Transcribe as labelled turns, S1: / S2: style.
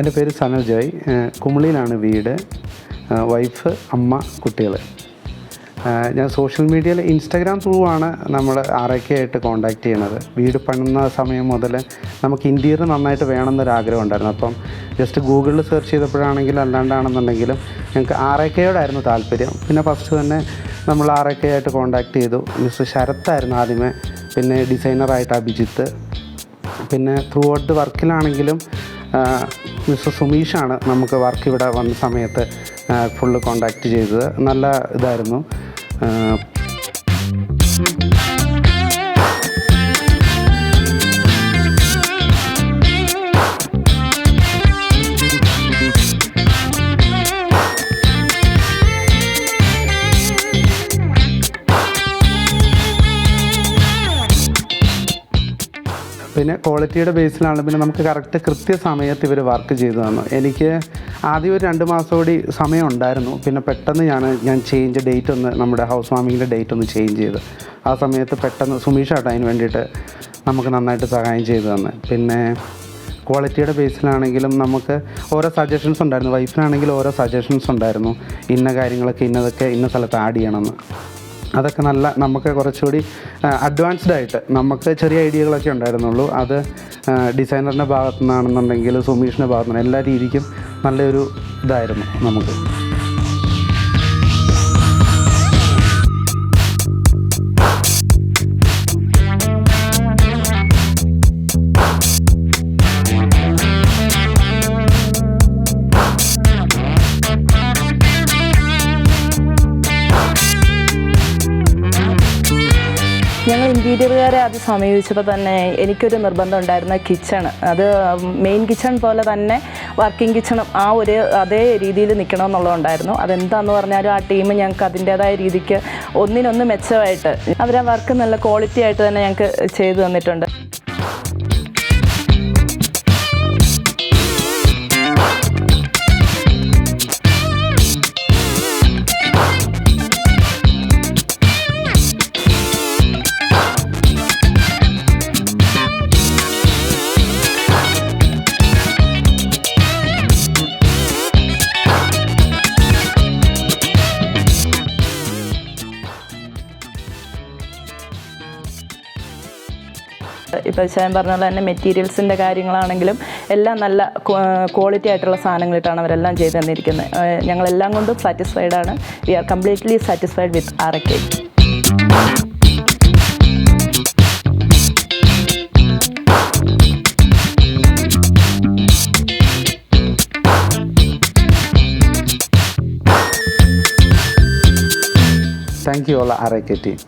S1: എൻ്റെ പേര് സനൽ ജോയ്. കുമളിയിലാണ് വീട്. വൈഫ്, അമ്മ, കുട്ടികൾ. ഞാൻ സോഷ്യൽ മീഡിയയിൽ ഇൻസ്റ്റാഗ്രാം ത്രൂ ആണ് നമ്മൾ ആരൊക്കെ ആയിട്ട് കോൺടാക്റ്റ് ചെയ്യണത്. വീട് പണിയുന്ന സമയം മുതൽ നമുക്ക് ഇൻറ്റീരിയർ നന്നായിട്ട് വേണമെന്നൊരാഗ്രഹം ഉണ്ടായിരുന്നു. അപ്പം ജസ്റ്റ് ഗൂഗിളിൽ സെർച്ച് ചെയ്തപ്പോഴാണെങ്കിലും അല്ലാണ്ടാണെന്നുണ്ടെങ്കിലും ഞങ്ങൾക്ക് ആരൊക്കെയോടായിരുന്നു താല്പര്യം. പിന്നെ ഫസ്റ്റ് തന്നെ നമ്മൾ ആരൊക്കെ ആയിട്ട് കോൺടാക്റ്റ് ചെയ്തു. മിസ്റ്റർ ശരത്തായിരുന്നു ആദ്യമേ, പിന്നെ ഡിസൈനറായിട്ട് അഭിജിത്ത്, പിന്നെ ത്രൂ ഔട്ട് വർക്കിലാണെങ്കിലും മിസ്റ്റർ സുമീഷാണ് നമുക്ക് വർക്ക് ഇവിടെ വന്ന സമയത്ത് ഫുള്ള് കോണ്ടാക്റ്റ് ചെയ്തത്. നല്ല ഇതായിരുന്നു. പിന്നെ ക്വാളിറ്റിയുടെ ബേസിലാണ്. പിന്നെ നമുക്ക് കൃത്യസമയത്ത് ഇവർ വർക്ക് ചെയ്തു തന്നു. എനിക്ക് ആദ്യം ഒരു 2 മാസം കൂടി സമയം ഉണ്ടായിരുന്നു. പിന്നെ പെട്ടെന്ന് ഞാൻ ഡേറ്റ് ഒന്ന് നമ്മുടെ ഹൗസ് വാമിങ്ങിൻ്റെ ഡേറ്റ് ഒന്ന് ചേഞ്ച് ചെയ്ത് ആ സമയത്ത് പെട്ടെന്ന് സുമീഷായിട്ട് അതിന് വേണ്ടിയിട്ട് നമുക്ക് നന്നായിട്ട് സഹായം ചെയ്തു തന്നെ. പിന്നെ ക്വാളിറ്റിയുടെ ബേസിലാണെങ്കിലും നമുക്ക് ഓരോ സജഷൻസ് ഉണ്ടായിരുന്നു. വൈഫിനാണെങ്കിലും ഓരോ സജഷൻസ് ഉണ്ടായിരുന്നു. ഇന്ന കാര്യങ്ങളൊക്കെ ഇന്ന സ്ഥലത്ത് ആഡ് ചെയ്യണമെന്ന്. അതൊക്കെ നമുക്ക് കുറച്ചുകൂടി അഡ്വാൻസ്ഡ് ആയിട്ട് നമുക്ക് ചെറിയ ഐഡിയകളൊക്കെ ഉണ്ടായിരുന്നുള്ളൂ. അത് ഡിസൈനറിൻ്റെ ഭാഗത്തു നിന്നാണെന്നുണ്ടെങ്കിൽ സുമീഷിൻ്റെ ഭാഗത്തു നിന്ന് എല്ലാ രീതിക്കും നല്ലൊരു ഇതായിരുന്നു നമുക്ക്.
S2: ഞങ്ങൾ ഇൻറ്റീരിയറുകാരെ അത് സമീപിച്ചപ്പോൾ തന്നെ എനിക്കൊരു നിർബന്ധം ഉണ്ടായിരുന്ന കിച്ചൺ, അത് മെയിൻ കിച്ചൺ പോലെ തന്നെ വർക്കിംഗ് കിച്ചണും അതേ രീതിയിൽ നിൽക്കണമെന്നുള്ളതുണ്ടായിരുന്നു. അതെന്താണെന്ന് പറഞ്ഞാലും ആ ടീം ഞങ്ങൾക്ക് അതിൻ്റേതായ രീതിക്ക് ഒന്നിനൊന്ന് മെച്ചമായിട്ട് അവരാ വർക്ക് നല്ല ക്വാളിറ്റി ആയിട്ട് തന്നെ ഞങ്ങൾക്ക് ചെയ്തു തന്നിട്ടുണ്ട്. ഇപ്പോൾ ഞാൻ പറഞ്ഞ പോലെ തന്നെ മെറ്റീരിയൽസിൻ്റെ കാര്യങ്ങളാണെങ്കിലും എല്ലാം നല്ല ക്വാളിറ്റി ആയിട്ടുള്ള സാധനങ്ങളിട്ടാണ് അവരെല്ലാം ചെയ്ത് തന്നിരിക്കുന്നത്. ഞങ്ങളെല്ലാം കൊണ്ടും സാറ്റിസ്ഫൈഡാണ്. We are completely satisfied with RK.
S1: Thank you all RK team.